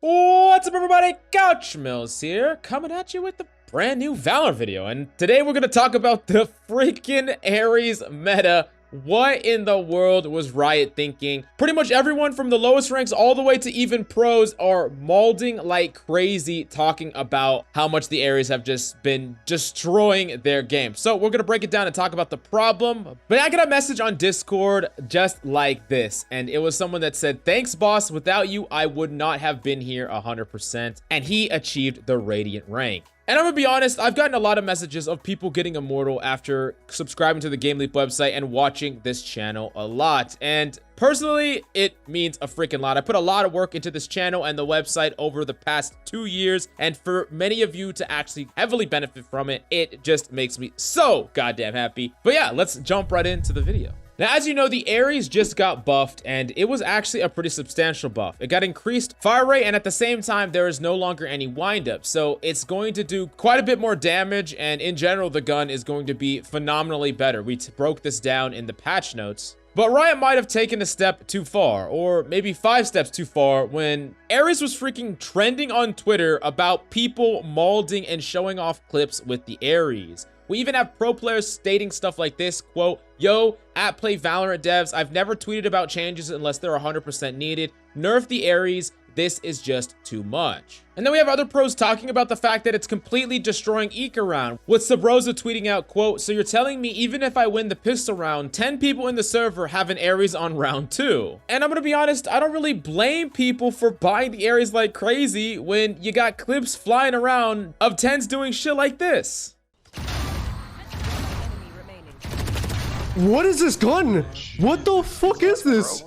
What's up, everybody? Couch Mills here, coming at you with the brand new Valorant video. And today we're gonna talk about the freaking ARES meta. What in the world was Riot thinking? Pretty much everyone from the lowest ranks all the way to even pros are malding like crazy, talking about how much the ARES have just been destroying their game. So we're gonna break it down and talk about the problem. But I got a message on Discord just like this, and it was someone that said, "Thanks, boss. Without you, I would not have been here 100%." And he achieved the Radiant rank. And I'm gonna be honest, I've gotten a lot of messages of people getting immortal after subscribing to the GameLeap website and watching this channel a lot. And personally, it means a freaking lot. I put a lot of work into this channel and the website over the past 2 years. And for many of you to actually heavily benefit from it, it just makes me so goddamn happy. But yeah, let's jump right into the video. Now, as you know, the ARES just got buffed, and it was actually a pretty substantial buff. It got increased fire rate, and at the same time, there is no longer any windup. So it's going to do quite a bit more damage, and in general, the gun is going to be phenomenally better. We broke this down in the patch notes. But Riot might have taken a step too far, or maybe 5 steps too far, when ARES was freaking trending on Twitter about people malding and showing off clips with the ARES. We even have pro players stating stuff like this, quote, "Yo, at Play Valorant devs, I've never tweeted about changes unless they're 100% needed. Nerf the ARES, this is just too much." And then we have other pros talking about the fact that it's completely destroying eco round, with Sabrosa tweeting out, quote, "So you're telling me even if I win the pistol round, 10 people in the server have an ARES on round 2. And I'm gonna be honest, I don't really blame people for buying the ARES like crazy when you got clips flying around of 10s doing shit like this. What is this gun? What the fuck is this?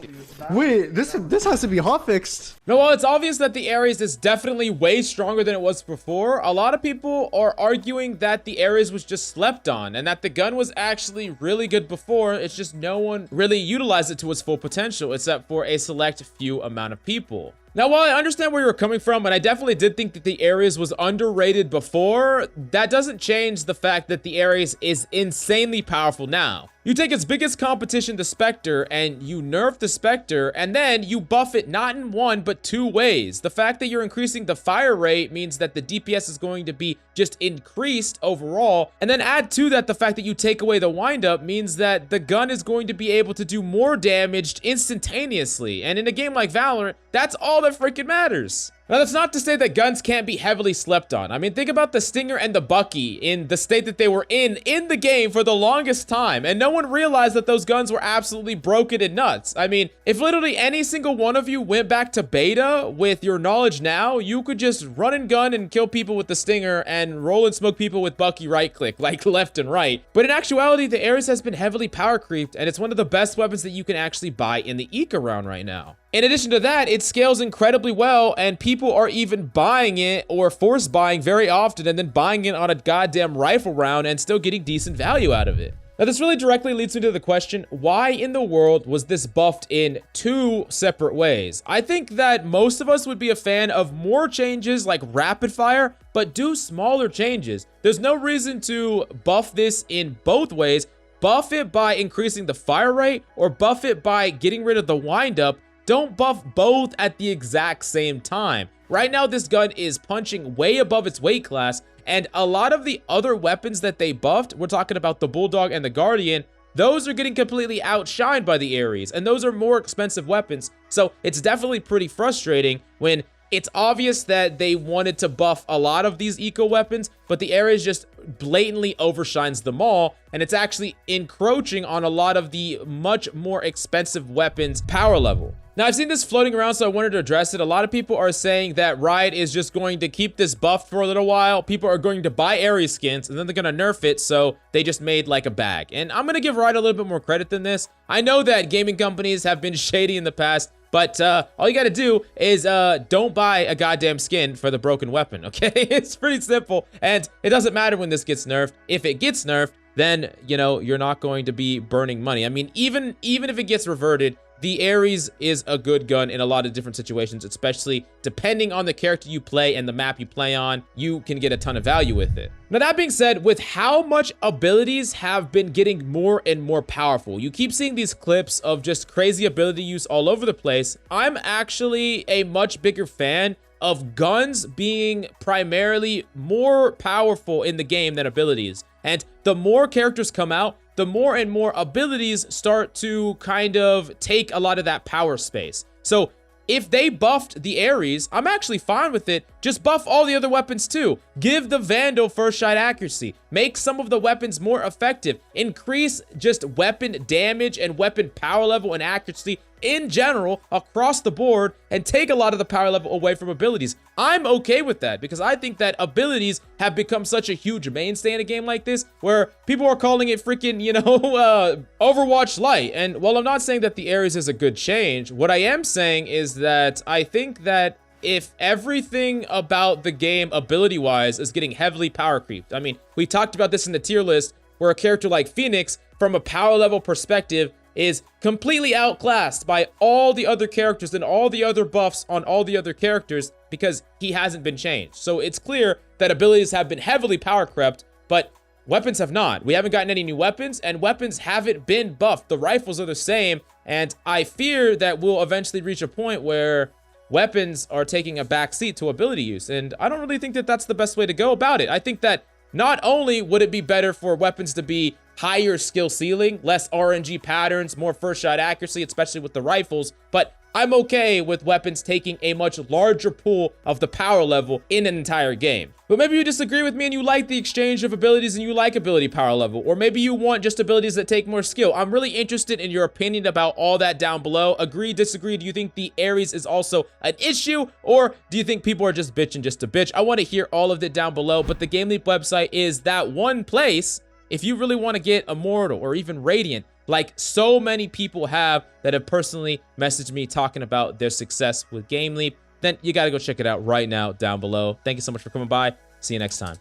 Wait, this has to be hotfixed. No, well, it's obvious that the ARES is definitely way stronger than it was before. A lot of people are arguing that the ARES was just slept on and that the gun was actually really good before. It's just no one really utilized it to its full potential except for a select few amount of people. Now, while I understand where you're coming from, and I definitely did think that the ARES was underrated before, that doesn't change the fact that the ARES is insanely powerful now. You take its biggest competition, the Spectre, and you nerf the Spectre, and then you buff it not in one, but 2 ways. The fact that you're increasing the fire rate means that the DPS is going to be just increased overall, and then add to that the fact that you take away the windup means that the gun is going to be able to do more damage instantaneously. And in a game like Valorant, that's all that freaking matters. Now, that's not to say that guns can't be heavily slept on. I mean, think about the Stinger and the Bucky in the state that they were in the game for the longest time, and no one realized that those guns were absolutely broken and nuts. I mean, if literally any single one of you went back to beta with your knowledge now, you could just run and gun and kill people with the Stinger and roll and smoke people with Bucky right click, like left and right. But in actuality, the ARES has been heavily power creeped, and it's one of the best weapons that you can actually buy in the eco round right now. In addition to that, it scales incredibly well, and people are even buying it or force buying very often and then buying it on a goddamn rifle round and still getting decent value out of it. Now, this really directly leads me to the question, why in the world was this buffed in 2 separate ways? I think that most of us would be a fan of more changes like rapid fire, but do smaller changes. There's no reason to buff this in both ways. Buff it by increasing the fire rate or buff it by getting rid of the windup. Don't buff both at the exact same time. Right now, this gun is punching way above its weight class, and a lot of the other weapons that they buffed, we're talking about the Bulldog and the Guardian, those are getting completely outshined by the ARES, and those are more expensive weapons. So it's definitely pretty frustrating when it's obvious that they wanted to buff a lot of these eco weapons, but the ARES just blatantly overshines them all, and it's actually encroaching on a lot of the much more expensive weapons power level. Now, I've seen this floating around, so I wanted to address it. A lot of people are saying that Riot is just going to keep this buff for a little while. People are going to buy ARES skins, and then they're going to nerf it, so they just made like a bag. And I'm going to give Riot a little bit more credit than this. I know that gaming companies have been shady in the past, but all you got to do is don't buy a goddamn skin for the broken weapon, okay? It's pretty simple, and it doesn't matter when this gets nerfed. If it gets nerfed, then, you know, you're not going to be burning money. I mean, even if it gets reverted, the ARES is a good gun in a lot of different situations, especially depending on the character you play and the map you play on. You can get a ton of value with it. Now, that being said, with how much abilities have been getting more and more powerful, you keep seeing these clips of just crazy ability use all over the place. I'm actually a much bigger fan of guns being primarily more powerful in the game than abilities. And the more characters come out, the more and more abilities start to kind of take a lot of that power space. So if they buffed the ARES, I'm actually fine with it. Just buff all the other weapons too. Give the Vandal first shot accuracy. Make some of the weapons more effective. Increase just weapon damage and weapon power level and accuracy in general across the board, and take a lot of the power level away from abilities. I'm okay with that because I think that abilities have become such a huge mainstay in a game like this, where people are calling it freaking, you know, Overwatch Lite. And while I'm not saying that the ARES is a good change, what I am saying is that I think that if everything about the game ability-wise is getting heavily power creeped, I mean, we talked about this in the tier list, where a character like Phoenix, from a power level perspective, is completely outclassed by all the other characters and all the other buffs on all the other characters because he hasn't been changed. So it's clear that abilities have been heavily power crept, but weapons have not. We haven't gotten any new weapons, and weapons haven't been buffed. The rifles are the same, and I fear that we'll eventually reach a point where weapons are taking a backseat to ability use, and I don't really think that that's the best way to go about it. I think that not only would it be better for weapons to be higher skill ceiling, less RNG patterns, more first shot accuracy, especially with the rifles, but I'm okay with weapons taking a much larger pool of the power level in an entire game. But maybe you disagree with me and you like the exchange of abilities and you like ability power level, or maybe you want just abilities that take more skill. I'm really interested in your opinion about all that down below. Agree, disagree? Do you think the ARES is also an issue, or do you think people are just bitching just to bitch? I want to hear all of it down below, but the GameLeap website is that one place if you really want to get Immortal or even Radiant, like so many people have that have personally messaged me talking about their success with GameLeap, then you got to go check it out right now down below. Thank you so much for coming by. See you next time.